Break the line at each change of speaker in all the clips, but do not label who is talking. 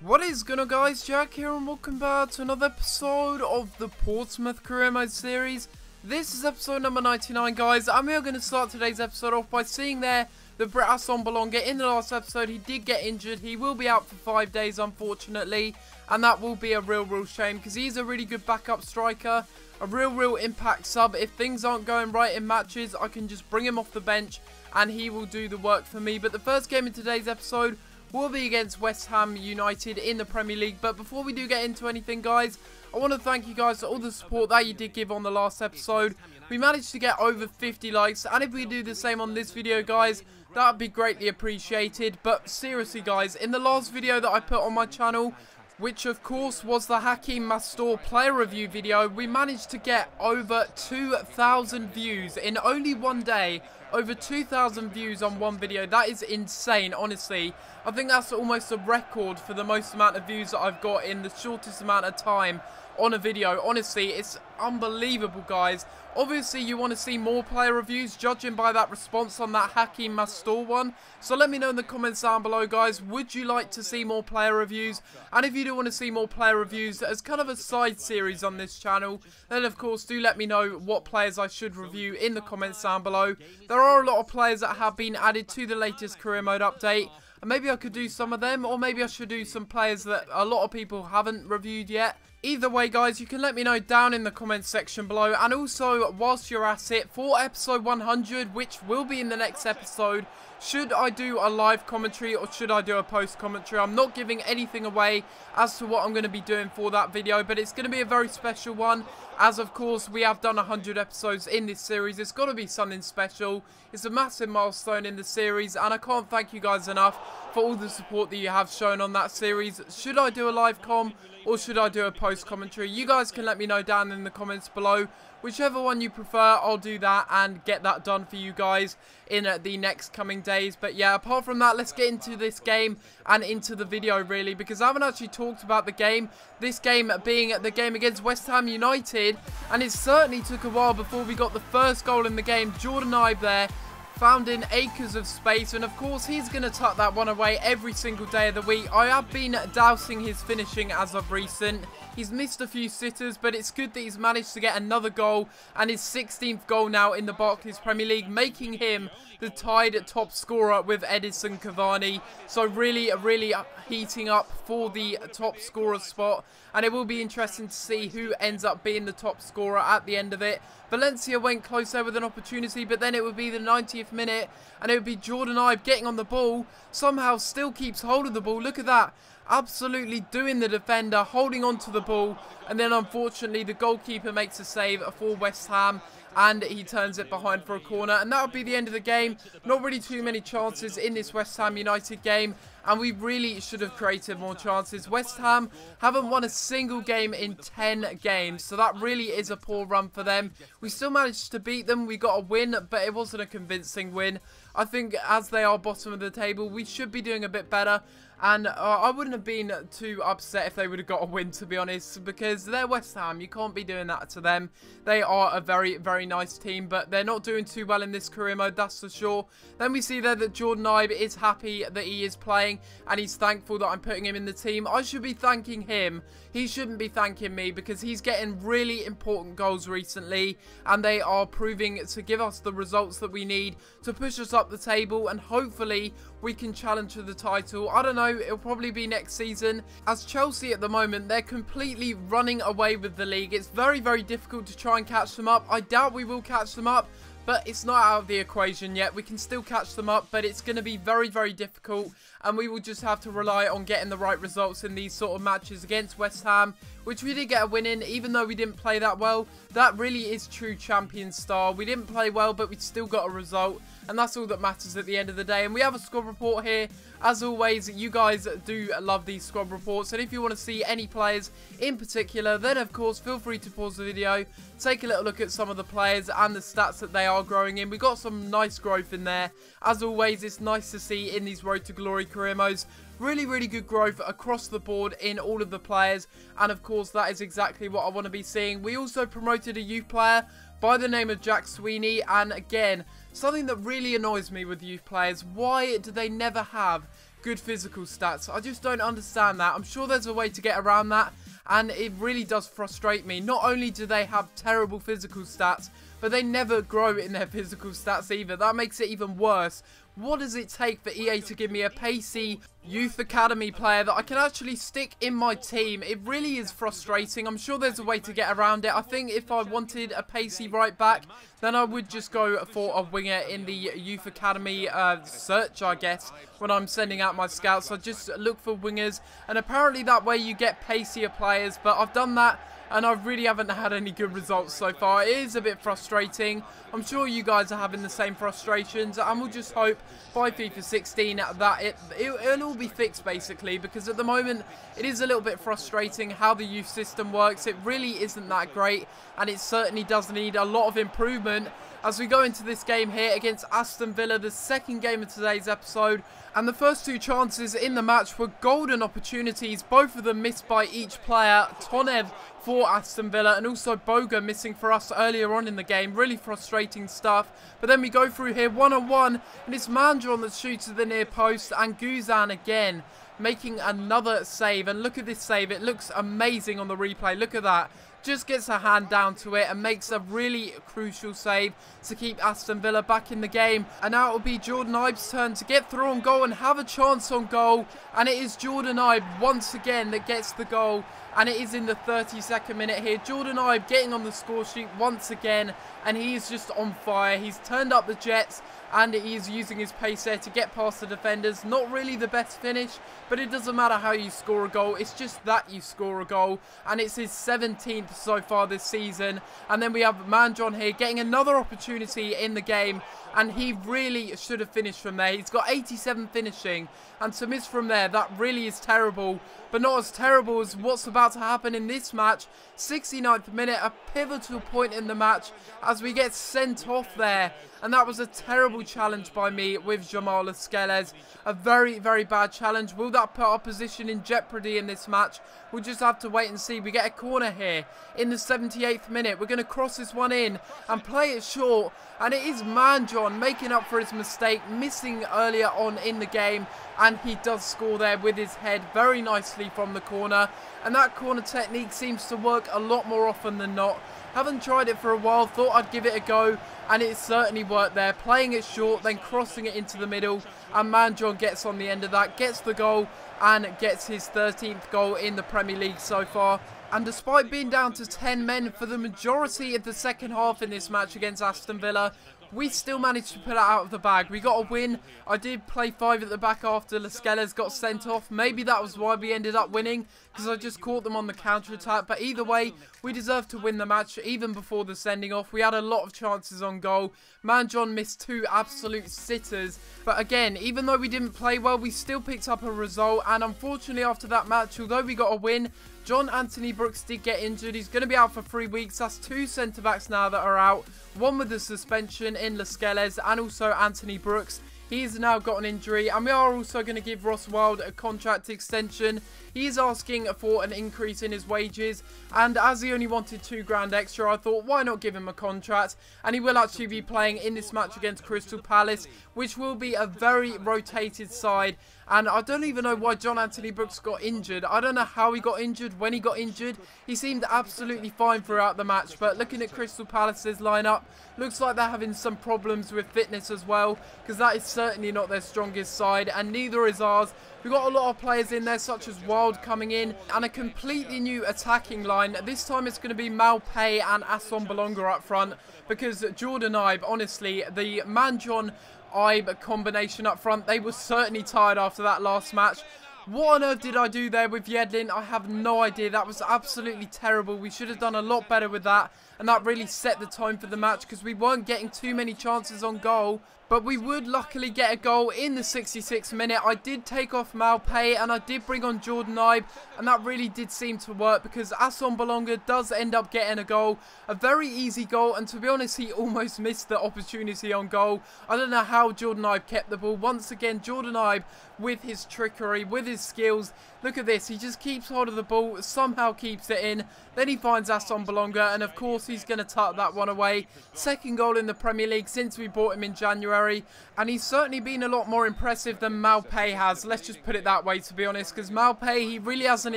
What is going on, guys? Jack here and welcome back to another episode of the Portsmouth career mode series. This is episode number 99, guys, and we are going to start today's episode off by seeing there the Brit Aston Belonga. In the last episode he did get injured. He will be out for 5 days, unfortunately, and that will be a real shame because he's a really good backup striker, a real impact sub. If things aren't going right in matches, I can just bring him off the bench and he will do the work for me. But the first game in today's episode will be against West Ham United in the Premier League. But before we do get into anything, guys, I want to thank you guys for all the support that you did give on the last episode. We managed to get over 50 likes, and if we do the same on this video, guys, that would be greatly appreciated. But seriously, guys, in the last video that I put on my channel, which of course was the Hakim Mastor player review video, we managed to get over 2,000 views in only one day. Over 2,000 views on one video. That is insane, honestly. I think that's almost a record for the most amount of views that I've got in the shortest amount of time on a video. Honestly, it's unbelievable, guys. Obviously, you want to see more player reviews, judging by that response on that Hakim Mastor one. So let me know in the comments down below, guys. Would you like to see more player reviews? And if you do want to see more player reviews as kind of a side series on this channel, then of course do let me know what players I should review in the comments down below. There are a lot of players that have been added to the latest career mode update, and maybe I could do some of them, or maybe I should do some players that a lot of people haven't reviewed yet. Either way, guys, you can let me know down in the comments section below. And also, whilst you're at it, for episode 100, which will be in the next episode, should I do a live commentary or should I do a post commentary? I'm not giving anything away as to what I'm going to be doing for that video, but it's going to be a very special one, as of course we have done 100 episodes in this series. It's got to be something special. It's a massive milestone in the series, and I can't thank you guys enough for all the support that you have shown on that series. Should I do a live com or should I do a post commentary? You guys can let me know down in the comments below. Whichever one you prefer, I'll do that and get that done for you guys in the next coming days. But yeah, apart from that, let's get into this game and into the video, really, because I haven't actually talked about the game. This game being the game against West Ham United, and it certainly took a while before we got the first goal in the game. Jordan Ibe there found in acres of space, and of course he's going to tuck that one away every single day of the week. I have been dousing his finishing as of recent. He's missed a few sitters, but it's good that he's managed to get another goal, and his 16th goal now in the Barclays Premier League, making him the tied top scorer with Edinson Cavani. So really heating up for the top scorer spot, and it will be interesting to see who ends up being the top scorer at the end of it. Valencia went close there with an opportunity, but then it would be the 90th minute, and it would be Jordan Ibe getting on the ball, somehow still keeps hold of the ball. Look at that. Absolutely doing the defender, holding on to the ball, and then unfortunately the goalkeeper makes a save for West Ham, and he turns it behind for a corner, and that would be the end of the game. Not really too many chances in this West Ham United game, and we really should have created more chances. West Ham haven't won a single game in 10 games, so that really is a poor run for them. We still managed to beat them. We got a win, but it wasn't a convincing win. I think as they are bottom of the table, we should be doing a bit better. And I wouldn't have been too upset if they would have got a win, to be honest, because they're West Ham. You can't be doing that to them. They are a very nice team, but they're not doing too well in this career mode, that's for sure. Then we see there that Jordan Ibe is happy that he is playing, and he's thankful that I'm putting him in the team. I should be thanking him. He shouldn't be thanking me, because he's getting really important goals recently, and they are proving to give us the results that we need to push us up the table, and hopefully we can challenge for the title. I don't know, it'll probably be next season. As Chelsea at the moment, they're completely running away with the league. It's very difficult to try and catch them up. I doubt we will catch them up, but it's not out of the equation yet. We can still catch them up, but it's going to be very difficult, and we will just have to rely on getting the right results in these sort of matches against West Ham, which we did get a win in, even though we didn't play that well. That really is true champion style. We didn't play well, but we still got a result, and that's all that matters at the end of the day. And we have a squad report here. As always, you guys do love these squad reports, and if you want to see any players in particular, then of course feel free to pause the video, take a little look at some of the players and the stats that they are growing in. We got some nice growth in there. As always, it's nice to see in these Road to Glory career modes. Really good growth across the board in all of the players, and of course that is exactly what I want to be seeing. We also promoted a youth player by the name of Jack Sweeney, and again, something that really annoys me with youth players, why do they never have good physical stats. I just don't understand that. I'm sure there's a way to get around that, and it really does frustrate me. Not only do they have terrible physical stats, but they never grow in their physical stats either. That makes it even worse. What does it take for EA to give me a pacey youth academy player that I can actually stick in my team? It really is frustrating. I'm sure there's a way to get around it. I think if I wanted a pacey right back, then I would just go for a winger in the youth academy search, I guess, when I'm sending out my scouts. I just look for wingers, and apparently that way you get pacier players, but I've done that, and I really haven't had any good results so far. It is a bit frustrating. I'm sure you guys are having the same frustrations, and we'll just hope by FIFA 16 that it'll all be fixed, basically, because at the moment it is a little bit frustrating how the youth system works. It really isn't that great, and it certainly does need a lot of improvement as we go into this game here against Aston Villa, the second game of today's episode. And the first two chances in the match were golden opportunities, both of them missed by each player. Tonev for Aston Villa, and also Boga missing for us earlier on in the game. Really frustrating stuff. But then we go through here one-on-one, and it's Mandron that shoots to the near post, and Guzan again making another save. And look at this save. It looks amazing on the replay. Look at that. Just gets a hand down to it and makes a really crucial save to keep Aston Villa back in the game. And now it'll be Jordan Ibe's turn to get through on goal and have a chance on goal. And it is Jordan Ibe once again that gets the goal. And it is in the 32nd minute here. Jordan Ibe getting on the score sheet once again. And he is just on fire. He's turned up the jets, and he is using his pace there to get past the defenders. Not really the best finish, but it doesn't matter how you score a goal. It's just that you score a goal, and it's his 17th so far this season. And then we have Mandron here getting another opportunity in the game, and he really should have finished from there. He's got 87 finishing, and to miss from there, that really is terrible, but not as terrible as what's about to happen in this match. 69th minute, a pivotal point in the match as we get sent off there. And that was a terrible challenge by me with Jamal Lascelles. A very, very bad challenge. Will that put our position in jeopardy in this match? We'll just have to wait and see. We get a corner here in the 78th minute. We're going to cross this one in and play it short. And it is Mandron making up for his mistake, missing earlier on in the game. And he does score there with his head very nicely from the corner. And that corner technique seems to work a lot more often than not. Haven't tried it for a while, thought I'd give it a go, and it certainly worked there. Playing it short, then crossing it into the middle, and Mandron gets on the end of that, gets the goal, and gets his 13th goal in the Premier League so far. And despite being down to 10 men for the majority of the second half in this match against Aston Villa, we still managed to put it out of the bag. We got a win. I did play 5 at the back after Lascelles got sent off. Maybe that was why we ended up winning, because I just caught them on the counter-attack. But either way, we deserved to win the match even before the sending off. We had a lot of chances on goal. Mandron missed 2 absolute sitters. But again, even though we didn't play well, we still picked up a result. And unfortunately, after that match, although we got a win, John Anthony Brooks did get injured. He's going to be out for 3 weeks. That's 2 centre-backs now that are out. One with the suspension in Lascelles, and also Anthony Brooks. He's now got an injury, and we are also going to give Ross Wild a contract extension. He is asking for an increase in his wages, and as he only wanted £2 grand extra, I thought, why not give him a contract? And he will actually be playing in this match against Crystal Palace, which will be a very rotated side. And I don't even know why John Anthony Brooks got injured. I don't know how he got injured, when he got injured. He seemed absolutely fine throughout the match. But looking at Crystal Palace's lineup, looks like they're having some problems with fitness as well, because that is certainly not their strongest side, and neither is ours. We've got a lot of players in there, such as Wild coming in, and a completely new attacking line. This time it's going to be Malpay and Aston Bolonga up front, because Jordan Ibe, honestly, the Mandron Ibe combination up front, they were certainly tired after that last match. What on earth did I do there with Yedlin? I have no idea. That was absolutely terrible. We should have done a lot better with that, and that really set the tone for the match, because we weren't getting too many chances on goal. But we would luckily get a goal in the 66th minute. I did take off Malpay and I did bring on Jordan Ibe, and that really did seem to work, because Aston Bolonga does end up getting a goal. A very easy goal, and to be honest, he almost missed the opportunity on goal. I don't know how Jordan Ibe kept the ball. Once again, Jordan Ibe with his trickery, with his skills. Look at this, he just keeps hold of the ball, somehow keeps it in. Then he finds Aston Bolonga, and of course he's going to tuck that one away. Second goal in the Premier League since we bought him in January. January, and he's certainly been a lot more impressive than Maupay has. Let's just put it that way, to be honest, because Maupay, he really hasn't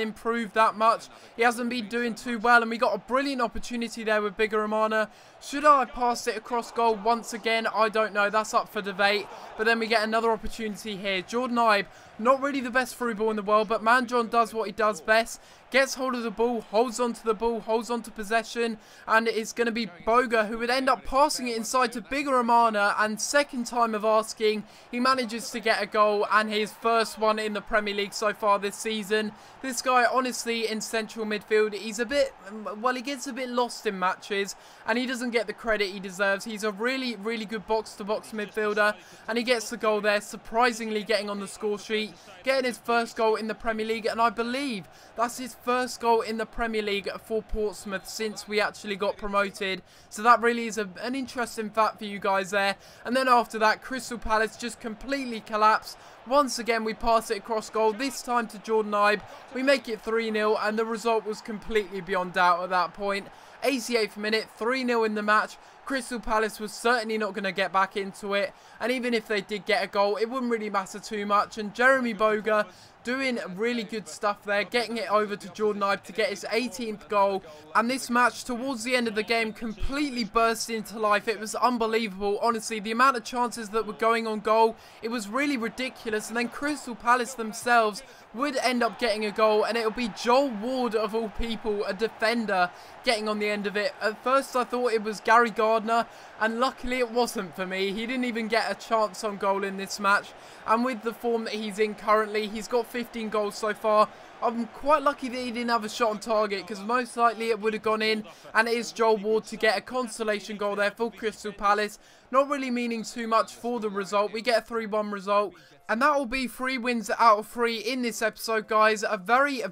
improved that much. He hasn't been doing too well, and we got a brilliant opportunity there with Bigaramana. Should I have passed it across goal once again? I don't know. That's up for debate. But then we get another opportunity here. Jordan Ibe, not really the best through ball in the world, but Manjon does what he does best. Gets hold of the ball, holds onto the ball, holds onto possession, and it's going to be Boga who would end up passing it inside to Bigaramana, and second time of asking, he manages to get a goal, and his first one in the Premier League so far this season. This guy, honestly, in central midfield, he's a bit, well, he gets a bit lost in matches, and he doesn't get the credit he deserves. He's a really, really good box-to-box midfielder, and he gets the goal there, surprisingly getting on the score sheet, getting his first goal in the Premier League, and I believe that's his first goal in the Premier League for Portsmouth since we actually got promoted. So that really is an interesting fact for you guys there. And then after that, Crystal Palace just completely collapsed. Once again, we pass it across goal, this time to Jordan Ibe. We make it 3-0, and the result was completely beyond doubt at that point. 88th minute, 3-0 in the match. Crystal Palace was certainly not going to get back into it, and even if they did get a goal, it wouldn't really matter too much. And Jeremy Boga doing really good stuff there, getting it over to Jordan Ibe to get his 18th goal. And this match, towards the end of the game, completely burst into life. It was unbelievable, honestly. The amount of chances that were going on goal, it was really ridiculous. And then Crystal Palace themselves would end up getting a goal, and it'll be Joel Ward, of all people, a defender, getting on the end of it. At first I thought it was Gary Gardner, and luckily it wasn't for me. He didn't even get a chance on goal in this match, and with the form that he's in currently, he's got 15 goals so far. I'm quite lucky that he didn't have a shot on target, because most likely it would have gone in, and it is Joel Ward to get a consolation goal there for Crystal Palace. Not really meaning too much for the result. We get a 3-1 result, and that will be 3 wins out of 3 in this episode, guys. A very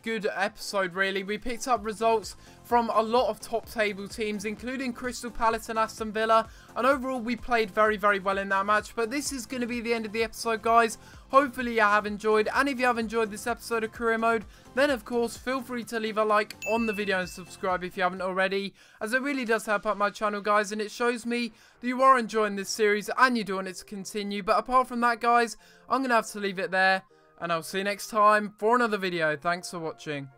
good episode, really. We picked up results from a lot of top table teams, including Crystal Palace and Aston Villa, and overall we played very well in that match. But this is going to be the end of the episode, guys. Hopefully you have enjoyed, and if you have enjoyed this episode of Career Mode, then of course feel free to leave a like on the video and subscribe if you haven't already, as it really does help out my channel, guys, and it shows me that you are enjoying this series and you do want it to continue. But apart from that, guys, I'm going to have to leave it there, and I'll see you next time for another video. Thanks for watching.